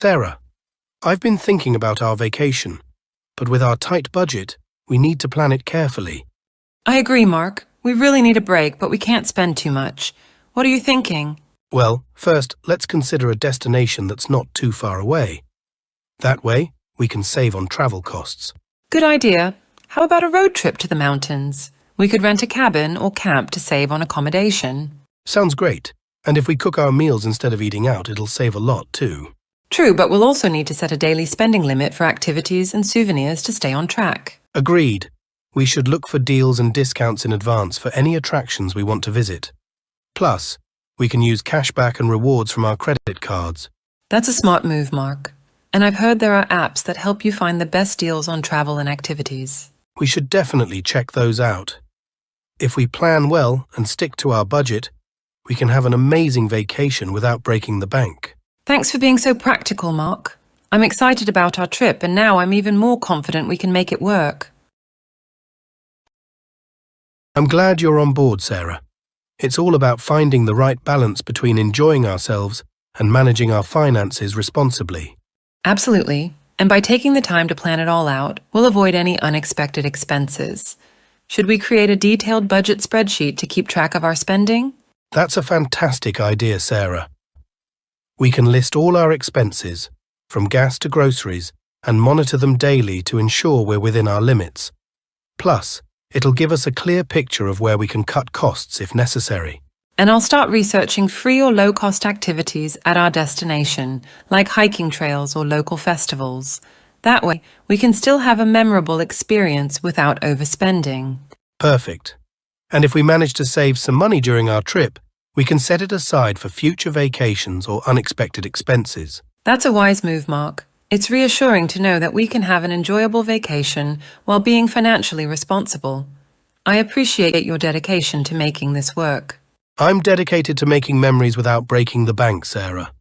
Sarah, I've been thinking about our vacation, but with our tight budget, we need to plan it carefully. I agree, Mark. We really need a break, but we can't spend too much. What are you thinking? Well, first, let's consider a destination that's not too far away. That way, we can save on travel costs. Good idea. How about a road trip to the mountains? We could rent a cabin or camp to save on accommodation. Sounds great. And if we cook our meals instead of eating out, it'll save a lot too. True, but we'll also need to set a daily spending limit for activities and souvenirs to stay on track. Agreed. We should look for deals and discounts in advance for any attractions we want to visit. Plus, we can use cashback and rewards from our credit cards. That's a smart move, Mark. And I've heard there are apps that help you find the best deals on travel and activities. We should definitely check those out. If we plan well and stick to our budget, we can have an amazing vacation without breaking the bank. Thanks for being so practical, Mark. I'm excited about our trip, and now I'm even more confident we can make it work. I'm glad you're on board, Sarah. It's all about finding the right balance between enjoying ourselves and managing our finances responsibly. Absolutely. And by taking the time to plan it all out, we'll avoid any unexpected expenses. Should we create a detailed budget spreadsheet to keep track of our spending? That's a fantastic idea, Sarah. We can list all our expenses, from gas to groceries, and monitor them daily to ensure we're within our limits. Plus, it'll give us a clear picture of where we can cut costs if necessary. And I'll start researching free or low-cost activities at our destination, like hiking trails or local festivals. That way, we can still have a memorable experience without overspending. Perfect. And if we manage to save some money during our trip, we can set it aside for future vacations or unexpected expenses. That's a wise move, Mark. It's reassuring to know that we can have an enjoyable vacation while being financially responsible. I appreciate your dedication to making this work. I'm dedicated to making memories without breaking the bank, Sarah.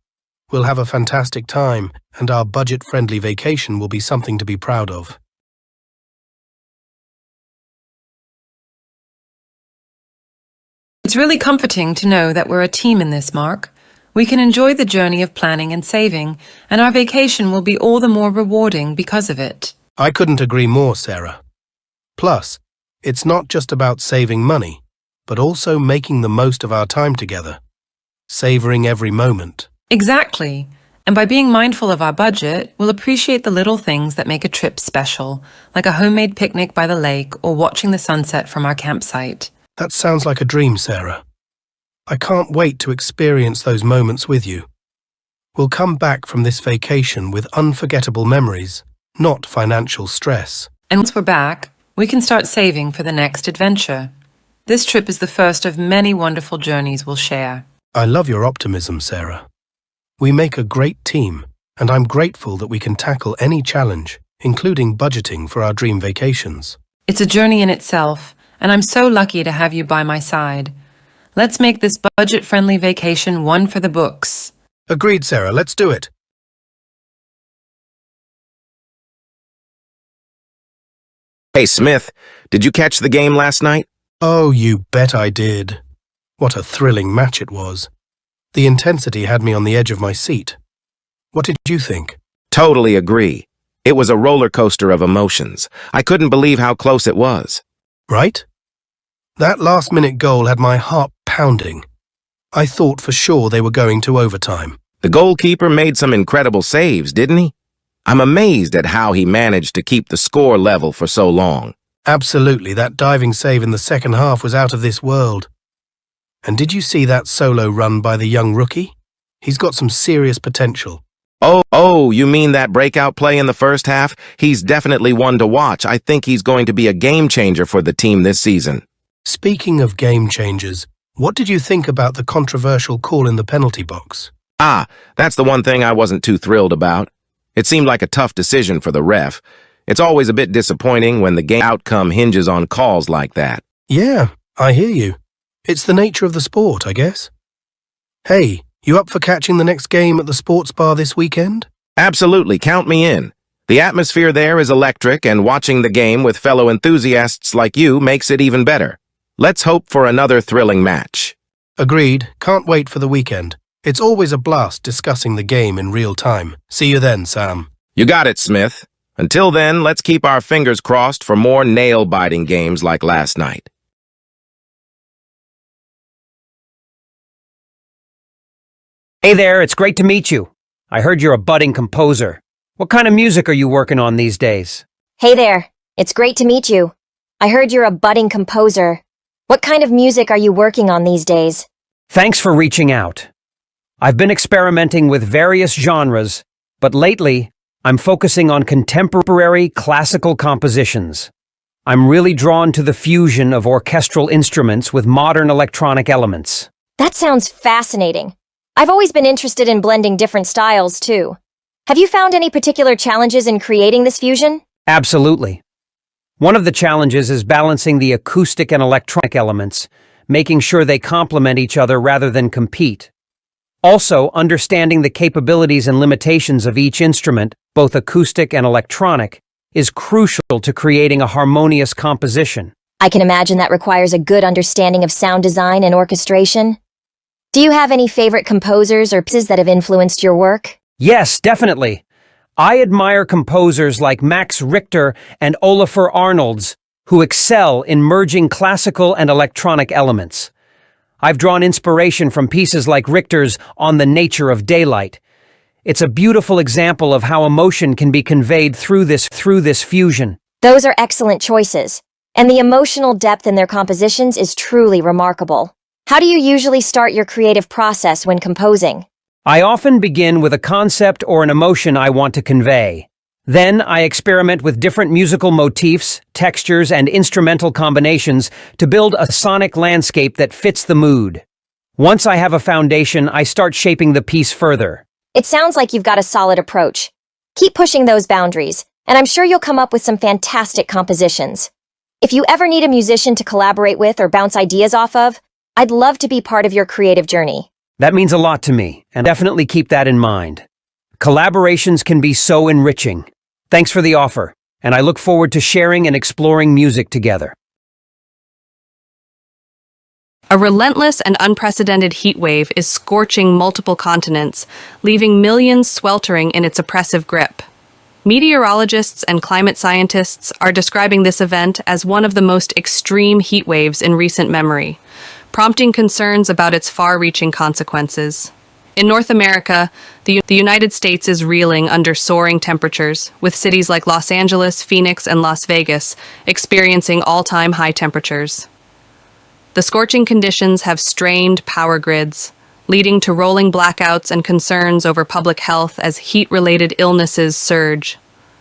We'll have a fantastic time, and our budget-friendly vacation will be something to be proud of. It's really comforting to know that we're a team in this, Mark. We can enjoy the journey of planning and saving, and our vacation will be all the more rewarding because of it. I couldn't agree more, Sarah. Plus, it's not just about saving money, but also making the most of our time together, savoring every moment. Exactly. And by being mindful of our budget, we'll appreciate the little things that make a trip special, like a homemade picnic by the lake or watching the sunset from our campsite. That sounds like a dream, Sarah. I can't wait to experience those moments with you. We'll come back from this vacation with unforgettable memories, not financial stress. And once we're back, we can start saving for the next adventure. This trip is the first of many wonderful journeys we'll share. I love your optimism, Sarah. We make a great team, and I'm grateful that we can tackle any challenge, including budgeting for our dream vacations. It's a journey in itself, and I'm so lucky to have you by my side. Let's make this budget-friendly vacation one for the books. Agreed, Sarah. Let's do it. Hey, Smith, did you catch the game last night? Oh, you bet I did. What a thrilling match it was. The intensity had me on the edge of my seat. What did you think? Totally agree. It was a roller coaster of emotions. I couldn't believe how close it was. Right? That last-minute goal had my heart pounding. I thought for sure they were going to overtime. The goalkeeper made some incredible saves, didn't he? I'm amazed at how he managed to keep the score level for so long. Absolutely, that diving save in the second half was out of this world. And did you see that solo run by the young rookie? He's got some serious potential. Oh, you mean that breakout play in the first half? He's definitely one to watch. I think he's going to be a game changer for the team this season. Speaking of game changers, what did you think about the controversial call in the penalty box? That's the one thing I wasn't too thrilled about. It seemed like a tough decision for the ref. It's always a bit disappointing when the game outcome hinges on calls like that. Yeah, I hear you. It's the nature of the sport, I guess. Hey, you up for catching the next game at the sports bar this weekend? Absolutely, count me in. The atmosphere there is electric, and watching the game with fellow enthusiasts like you makes it even better. Let's hope for another thrilling match. Agreed. Can't wait for the weekend. It's always a blast discussing the game in real time. See you then, Sam. You got it, Smith. Until then, let's keep our fingers crossed for more nail-biting games like last night. Hey there, it's great to meet you. I heard you're a budding composer. What kind of music are you working on these days? Hey there, it's great to meet you. I heard you're a budding composer. What kind of music are you working on these days? Thanks for reaching out. I've been experimenting with various genres, but lately, I'm focusing on contemporary classical compositions. I'm really drawn to the fusion of orchestral instruments with modern electronic elements. That sounds fascinating. I've always been interested in blending different styles, too. Have you found any particular challenges in creating this fusion? Absolutely. One of the challenges is balancing the acoustic and electronic elements, making sure they complement each other rather than compete. Also, understanding the capabilities and limitations of each instrument, both acoustic and electronic, is crucial to creating a harmonious composition. I can imagine that requires a good understanding of sound design and orchestration. Do you have any favorite composers or pieces that have influenced your work? Yes, definitely. I admire composers like Max Richter and Olafur Arnalds, who excel in merging classical and electronic elements. I've drawn inspiration from pieces like Richter's On the Nature of Daylight. It's a beautiful example of how emotion can be conveyed through this fusion. Those are excellent choices, and the emotional depth in their compositions is truly remarkable. How do you usually start your creative process when composing? I often begin with a concept or an emotion I want to convey. Then I experiment with different musical motifs, textures, and instrumental combinations to build a sonic landscape that fits the mood. Once I have a foundation, I start shaping the piece further. It sounds like you've got a solid approach. Keep pushing those boundaries, and I'm sure you'll come up with some fantastic compositions. If you ever need a musician to collaborate with or bounce ideas off of, I'd love to be part of your creative journey. That means a lot to me, and definitely keep that in mind. Collaborations can be so enriching. Thanks for the offer, and I look forward to sharing and exploring music together. A relentless and unprecedented heat wave is scorching multiple continents, leaving millions sweltering in its oppressive grip. Meteorologists and climate scientists are describing this event as one of the most extreme heat waves in recent memory, prompting concerns about its far-reaching consequences. In North America, the United States is reeling under soaring temperatures, with cities like Los Angeles, Phoenix, and Las Vegas experiencing all-time high temperatures. The scorching conditions have strained power grids, leading to rolling blackouts and concerns over public health as heat-related illnesses surge.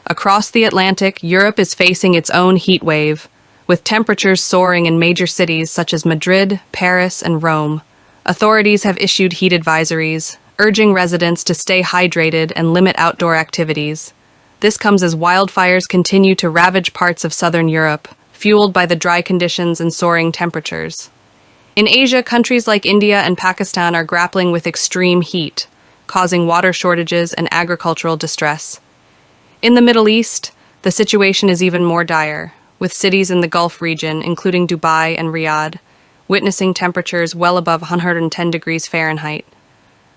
Across the Atlantic, Europe is facing its own heat wave, with temperatures soaring in major cities such as Madrid, Paris, and Rome. Authorities have issued heat advisories, urging residents to stay hydrated and limit outdoor activities. This comes as wildfires continue to ravage parts of southern Europe, fueled by the dry conditions and soaring temperatures. In Asia, countries like India and Pakistan are grappling with extreme heat, causing water shortages and agricultural distress. In the Middle East, the situation is even more dire, with cities in the Gulf region, including Dubai and Riyadh, witnessing temperatures well above 110 degrees Fahrenheit.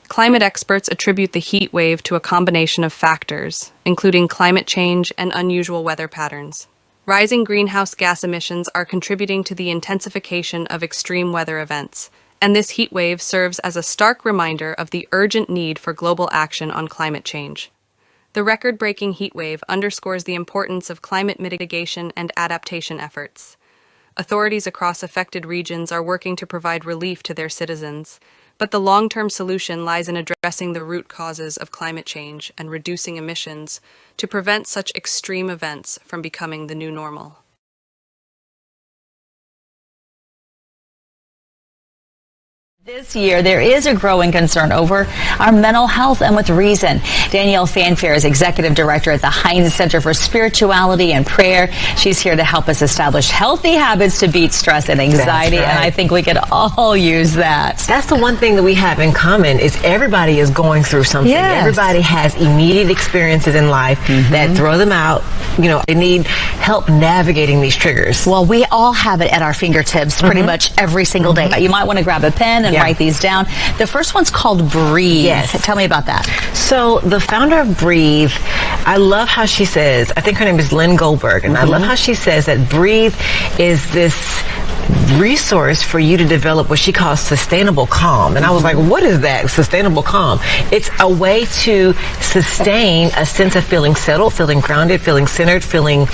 Climate experts attribute the heat wave to a combination of factors, including climate change and unusual weather patterns. Rising greenhouse gas emissions are contributing to the intensification of extreme weather events, and this heat wave serves as a stark reminder of the urgent need for global action on climate change. The record-breaking heat wave underscores the importance of climate mitigation and adaptation efforts. Authorities across affected regions are working to provide relief to their citizens, but the long-term solution lies in addressing the root causes of climate change and reducing emissions to prevent such extreme events from becoming the new normal. This year, there is a growing concern over our mental health, and with reason. Danielle Fanfare is Executive Director at the Heinz Center for Spirituality and Prayer. She's here to help us establish healthy habits to beat stress and anxiety, That's right. and I think we could all use that. That's the one thing that we have in common is everybody is going through something. Yes. Everybody has immediate experiences in life that throw them out. You know, they need help navigating these triggers. Well, we all have it at our fingertips pretty much every single day. You might want to grab a pen and and write these down. The first one's called Breathe. Yes. Tell me about that. So the founder of Breathe, I love how she says, I think her name is Lynn Goldberg, and I love how she says that Breathe is this resource for you to develop what she calls sustainable calm. And I was like, what is that, sustainable calm? It's a way to sustain a sense of feeling settled, feeling grounded, feeling centered, feeling,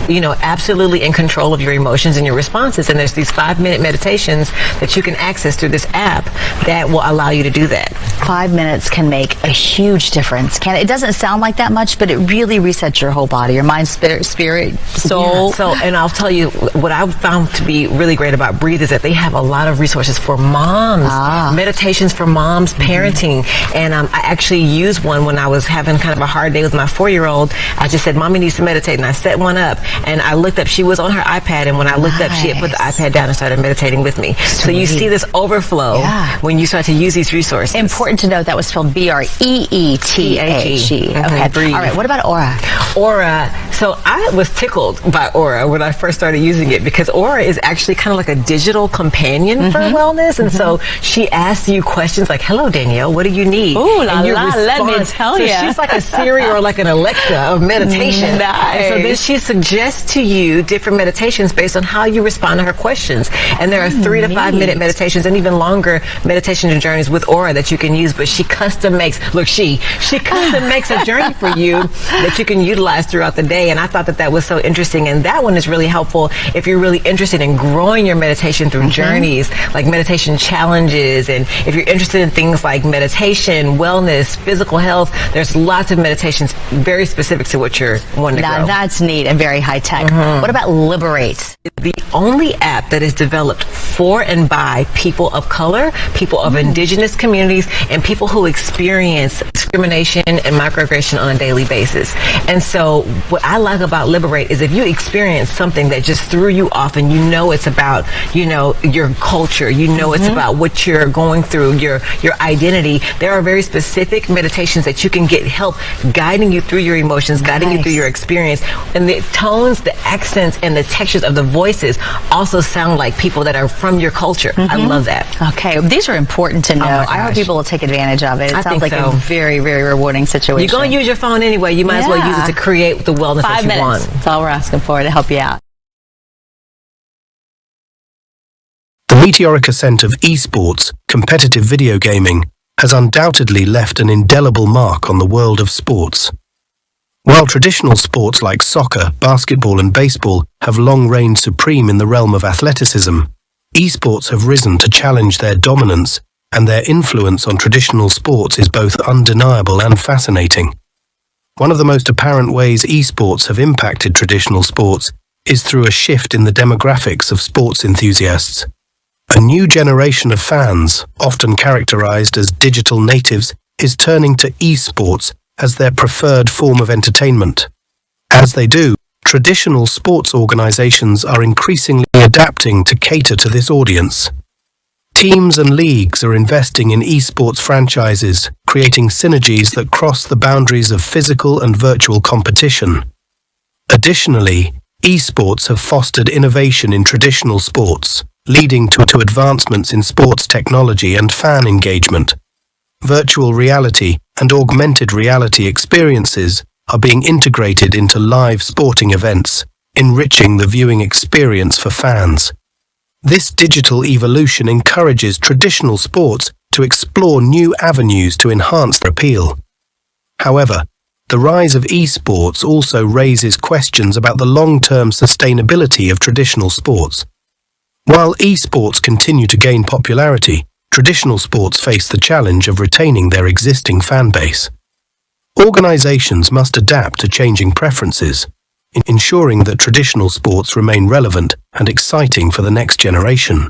absolutely in control of your emotions and your responses. And there's these 5-minute meditations that you can access through this app that will allow you to do that. 5 minutes can make a huge difference. It doesn't sound like that much, but it really resets your whole body, your mind, spirit, soul. Yeah. So, and I'll tell you what I found to be really great about Breathe is that they have a lot of resources for moms, meditations for moms, parenting. And I actually used one when I was having kind of a hard day with my 4-year-old. I just said, Mommy needs to meditate. And I set one up and I looked up, she was on her iPad. And when I looked up, she had put the iPad down and started meditating with me. So you see this overflow when you start to use these resources. Important to note that was spelled B-R-E-E-T-H-E. Okay. Breathe. All right. What about Aura? Aura. So I was tickled by Aura when I first started using it because Aura is actually kind of like a digital companion for wellness. And so she asks you questions like, hello, Danielle, what do you need? Ooh, la la, let me tell you. So she's like a Siri or like an Alexa of meditation. Nice. And so then she suggests to you different meditations based on how you respond to her questions. And there are 3 to 5 minute meditations and even longer meditation journeys with Aura that you can use. But she custom makes, she custom makes a journey for you that you can utilize throughout the day. And I thought that was so interesting. And that one is really helpful if you're really interested in growing your meditation through journeys, like meditation challenges. And if you're interested in things like meditation, wellness, physical health, there's lots of meditations very specific to what you're wanting to grow. That's neat and very high tech. What about Liberate? The only app that is developed for and by people of color, people of indigenous communities, and people who experience discrimination and microaggression on a daily basis. And so what I like about Liberate is if you experience something that just threw you off and it's about, your culture, it's about what you're going through, your identity, there are very specific meditations that you can get help guiding you through your emotions, guiding you through your experience. And the tones, the accents, and the textures of the voices also sound like people that are from your culture. I love that. Okay, these are important to know. I hope people will take advantage of it. It sounds like a very, very rewarding situation. You're going to use your phone anyway. You might as well use it to create the wellness 5 that you want. That's all we're asking for to help you out. The Meteoric ascent of esports, competitive video gaming, has undoubtedly left an indelible mark on the world of sports. While traditional sports like soccer, basketball and baseball have long reigned supreme in the realm of athleticism, esports have risen to challenge their dominance, and their influence on traditional sports is both undeniable and fascinating. One of the most apparent ways esports have impacted traditional sports is through a shift in the demographics of sports enthusiasts. A new generation of fans, often characterized as digital natives, is turning to esports as their preferred form of entertainment. As they do, traditional sports organizations are increasingly adapting to cater to this audience. Teams and leagues are investing in esports franchises, creating synergies that cross the boundaries of physical and virtual competition. Additionally, esports have fostered innovation in traditional sports, leading to advancements in sports technology and fan engagement. Virtual reality and augmented reality experiences are being integrated into live sporting events, enriching the viewing experience for fans. This digital evolution encourages traditional sports to explore new avenues to enhance their appeal. However, the rise of esports also raises questions about the long-term sustainability of traditional sports. While esports continue to gain popularity, traditional sports face the challenge of retaining their existing fan base. Organizations must adapt to changing preferences, ensuring that traditional sports remain relevant and exciting for the next generation.